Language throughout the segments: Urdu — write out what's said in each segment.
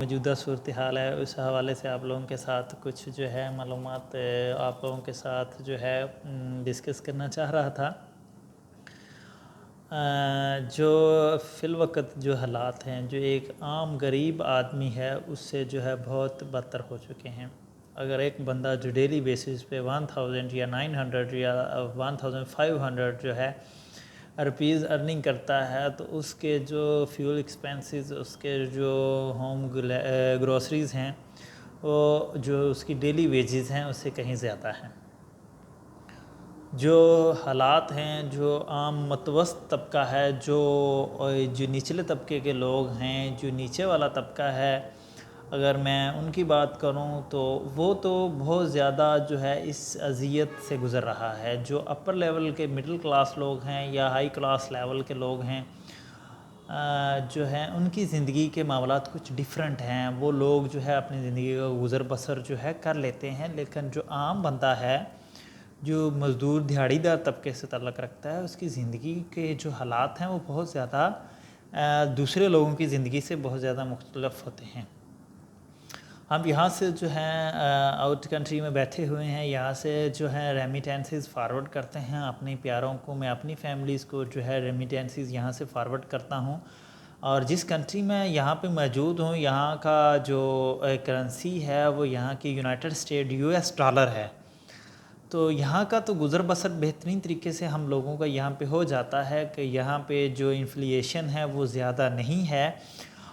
موجودہ صورتحال ہے اس حوالے سے آپ لوگوں کے ساتھ کچھ جو ہے معلومات آپ لوگوں کے ساتھ جو ہے ڈسکس کرنا چاہ رہا تھا۔ جو فی الوقت جو حالات ہیں، جو ایک عام غریب آدمی ہے اس سے جو ہے بہت بدتر ہو چکے ہیں۔ اگر ایک بندہ جو ڈیلی بیسس پہ 1000 یا 900 یا 1500 جو ہے روپیز ارننگ کرتا ہے، تو اس کے جو فیول ایکسپینسز، اس کے جو ہوم گروسریز ہیں، وہ جو اس کی ڈیلی ویجز ہیں اس سے کہیں زیادہ ہیں۔ جو حالات ہیں، جو عام متوسط طبقہ ہے، جو نچلے طبقے کے لوگ ہیں، جو نیچے والا طبقہ ہے، اگر میں ان کی بات کروں تو وہ تو بہت زیادہ جو ہے اس اذیت سے گزر رہا ہے۔ جو اپر لیول کے مڈل کلاس لوگ ہیں یا ہائی کلاس لیول کے لوگ ہیں، جو ہیں ان کی زندگی کے معاملات کچھ ڈیفرنٹ ہیں۔ وہ لوگ جو ہے اپنی زندگی کا گزر بسر جو ہے کر لیتے ہیں، لیکن جو عام بندہ ہے، جو مزدور دیہڑی دار طبقے سے تعلق رکھتا ہے، اس کی زندگی کے جو حالات ہیں وہ بہت زیادہ دوسرے لوگوں کی زندگی سے بہت زیادہ مختلف ہوتے ہیں۔ ہم یہاں سے جو ہیں آؤٹ کنٹری میں بیٹھے ہوئے ہیں، یہاں سے جو ہے ریمیٹینسز فارورڈ کرتے ہیں اپنے پیاروں کو۔ میں اپنی فیملیز کو جو ہے ریمیٹینسز یہاں سے فارورڈ کرتا ہوں، اور جس کنٹری میں یہاں پہ موجود ہوں، یہاں کا جو کرنسی ہے وہ یہاں کی یونائٹڈ اسٹیٹ US ڈالر ہے۔ تو یہاں کا تو گزر بسر بہترین طریقے سے ہم لوگوں کا یہاں پہ ہو جاتا ہے کہ یہاں پہ جو انفلیشن ہے وہ زیادہ نہیں ہے،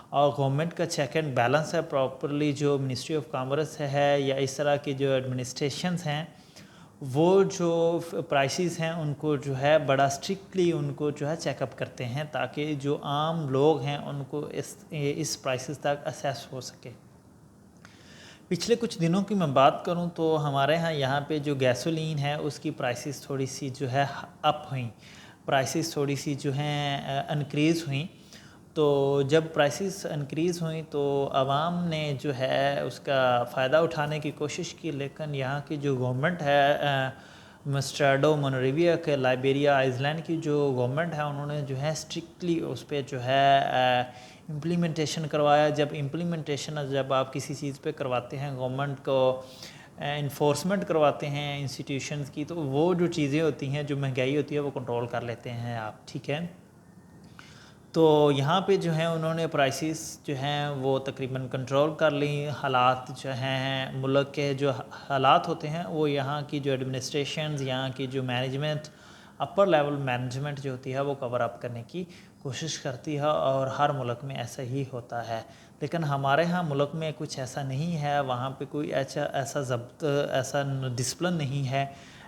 اور گورنمنٹ کا چیک اینڈ بیلنس ہے پراپرلی۔ جو منسٹری آف کامرس ہے یا اس طرح کی جو ایڈمنسٹریشنز ہیں، وہ جو پرائسز ہیں ان کو جو ہے بڑا اسٹرکٹلی ان کو جو ہے چیک اپ کرتے ہیں، تاکہ جو عام لوگ ہیں ان کو اس پرائسز تک اسیس ہو سکے۔ پچھلے کچھ دنوں کی میں بات کروں تو ہمارے ہاں یہاں پہ جو گیسولین ہے اس کی پرائسز تھوڑی سی جو ہے اپ ہوئیں، پرائسز تھوڑی سی جو ہیں انکریز ہوئیں۔ تو جب پرائسز انکریز ہوئیں تو عوام نے جو ہے اس کا فائدہ اٹھانے کی کوشش کی، لیکن یہاں کی جو گورنمنٹ ہے، مسٹراڈو مونرویہ کے لائبیریا آئس لینڈ کی جو گورنمنٹ ہے، انہوں نے جو ہے اسٹرکٹلی اس پہ جو ہے امپلیمنٹیشن کروایا۔ جب آپ کسی چیز پہ کرواتے ہیں، گورنمنٹ کو انفورسمنٹ کرواتے ہیں انسٹیٹیوشنز کی، تو وہ جو چیزیں ہوتی ہیں، جو مہنگائی ہوتی ہے، وہ کنٹرول کر لیتے ہیں آپ، ٹھیک ہے۔ تو یہاں پہ جو ہیں انہوں نے پرائسز جو ہیں وہ تقریباً کنٹرول کر لیں۔ حالات جو ہیں ملک کے جو حالات ہوتے ہیں، وہ یہاں کی جو ایڈمنسٹریشنز، یہاں کی جو مینجمنٹ، اپر لیول مینجمنٹ جو ہوتی ہے وہ کور اپ کرنے کی کوشش کرتی ہے، اور ہر ملک میں ایسا ہی ہوتا ہے۔ لیکن ہمارے ہاں ملک میں کچھ ایسا نہیں ہے، وہاں پہ کوئی ایسا ضبط، ایسا ڈسپلن نہیں ہے،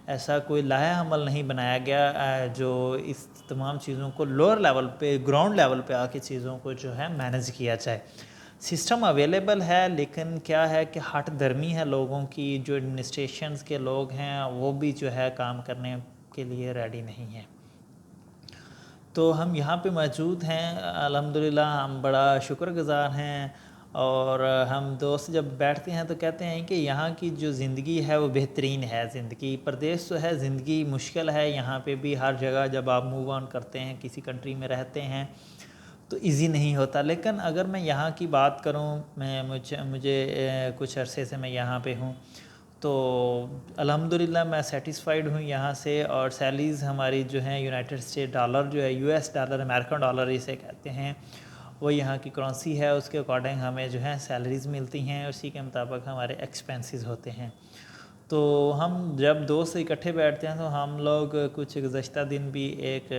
ایسا کوئی لائحہ عمل نہیں بنایا گیا جو اس تمام چیزوں کو لوور لیول پہ، گراؤنڈ لیول پہ آ کے چیزوں کو جو ہے مینیج کیا جائے۔ سسٹم اویلیبل ہے، لیکن کیا ہے کہ ہٹ درمی ہے لوگوں کی، جو ایڈمنسٹریشنز کے لوگ ہیں وہ بھی جو ہے کام کرنے کے لیے ریڈی نہیں ہیں۔ تو ہم یہاں پہ موجود ہیں، الحمدللہ ہم بڑا شکر گزار ہیں، اور ہم دوست جب بیٹھتے ہیں تو کہتے ہیں کہ یہاں کی جو زندگی ہے وہ بہترین ہے۔ زندگی پردیس تو ہے، زندگی مشکل ہے یہاں پہ بھی، ہر جگہ جب آپ موو آن کرتے ہیں، کسی کنٹری میں رہتے ہیں تو ایزی نہیں ہوتا۔ لیکن اگر میں یہاں کی بات کروں، مجھے کچھ عرصے سے میں یہاں پہ ہوں، تو الحمدللہ میں سیٹسفائیڈ ہوں یہاں سے، اور سیلریز ہماری جو ہیں یونائٹڈ اسٹیٹ ڈالر جو ہے US ڈالر، امریکن ڈالر اسے کہتے ہیں، وہ یہاں کی کرنسی ہے، اس کے اکارڈنگ ہمیں جو ہے سیلریز ملتی ہیں، اسی کے مطابق ہمارے ایکسپینسز ہوتے ہیں۔ تو ہم جب دوست اکٹھے بیٹھتے ہیں تو ہم لوگ کچھ گزشتہ دن بھی ایک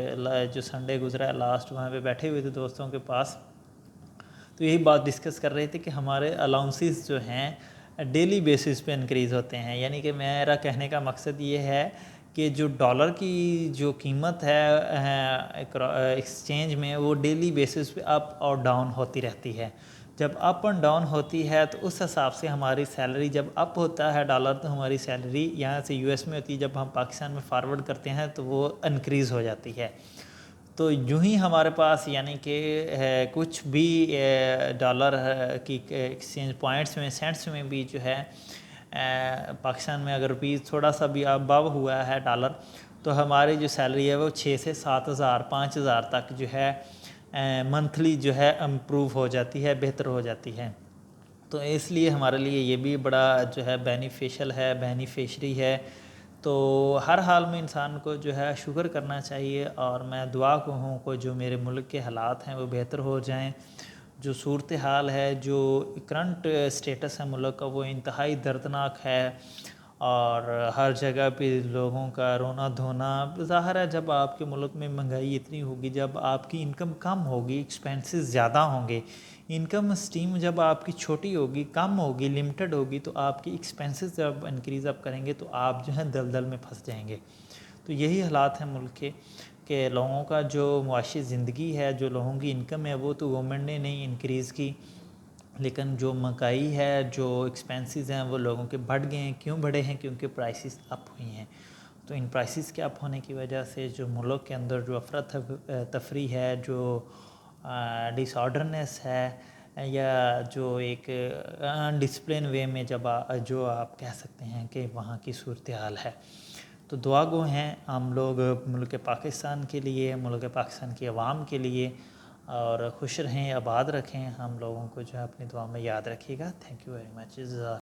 جو سنڈے گزرا ہے لاسٹ، وہاں پہ بیٹھے ہوئے تھے دوستوں کے پاس، تو یہی بات ڈسکس کر رہے تھے کہ ہمارے الاؤنسز جو ہیں ڈیلی بیسس پہ انکریز ہوتے ہیں۔ یعنی کہ میرا کہنے کا مقصد یہ ہے کہ جو ڈالر کی جو قیمت ہے ایکسچینج میں، وہ ڈیلی بیسس پہ اپ اور ڈاؤن ہوتی رہتی ہے۔ جب اپ اینڈ ڈاؤن ہوتی ہے تو اس حساب سے ہماری سیلری، جب اپ ہوتا ہے ڈالر تو ہماری سیلری یہاں سے US میں ہوتی ہے، جب ہم پاکستان میں فارورڈ کرتے ہیں تو وہ انکریز ہو جاتی ہے۔ تو یوں ہی ہمارے پاس یعنی کہ کچھ بھی ڈالر کی ایکسچینج پوائنٹس میں، سینٹس میں بھی جو ہے پاکستان میں اگر روپیز تھوڑا سا بھی ابو ہوا ہے ڈالر، تو ہماری جو سیلری ہے وہ 6 سے 7 ہزار 5 ہزار تک جو ہے منتھلی جو ہے امپروو ہو جاتی ہے، بہتر ہو جاتی ہے۔ تو اس لیے ہمارے لیے یہ بھی بڑا جو ہے بینیفیشل ہے، بینیفیشری ہے۔ تو ہر حال میں انسان کو جو ہے شکر کرنا چاہیے، اور میں دعا کو ہوں کہ جو میرے ملک کے حالات ہیں وہ بہتر ہو جائیں۔ جو صورتحال ہے، جو کرنٹ سٹیٹس ہے ملک کا، وہ انتہائی دردناک ہے، اور ہر جگہ پہ لوگوں کا رونا دھونا ظاہر ہے۔ جب آپ کے ملک میں مہنگائی اتنی ہوگی، جب آپ کی انکم کم ہوگی، ایکسپینسز زیادہ ہوں گے، انکم اسٹریم جب آپ کی چھوٹی ہوگی، کم ہوگی، لمیٹڈ ہوگی، تو آپ کی ایکسپینسز جب انکریز اپ کریں گے تو آپ جو ہے دلدل میں پھنس جائیں گے۔ تو یہی حالات ہیں ملک کے، کہ لوگوں کا جو معاشی زندگی ہے، جو لوگوں کی انکم ہے، وہ تو گورنمنٹ نے نہیں انکریز کی، لیکن جو مہنگائی ہے، جو ایکسپینسز ہیں، وہ لوگوں کے بڑھ گئے ہیں۔ کیوں بڑھے ہیں؟ کیونکہ پرائسز اپ ہوئی ہیں۔ تو ان پرائسز کے اپ ہونے کی وجہ سے جو ملک کے اندر جو افراتفری ہے، جو ڈس آرڈرنیس ہے، یا جو ایک ڈسپلن وے میں جو آپ کہہ سکتے ہیں کہ وہاں کی صورتحال ہے۔ تو دعا گو ہیں ہم لوگ ملک پاکستان کے لیے، ملک پاکستان کی عوام کے لیے، اور خوش رہیں، آباد رکھیں۔ ہم لوگوں کو جو ہے اپنی دعا میں یاد رکھیے گا۔ Thank you very much.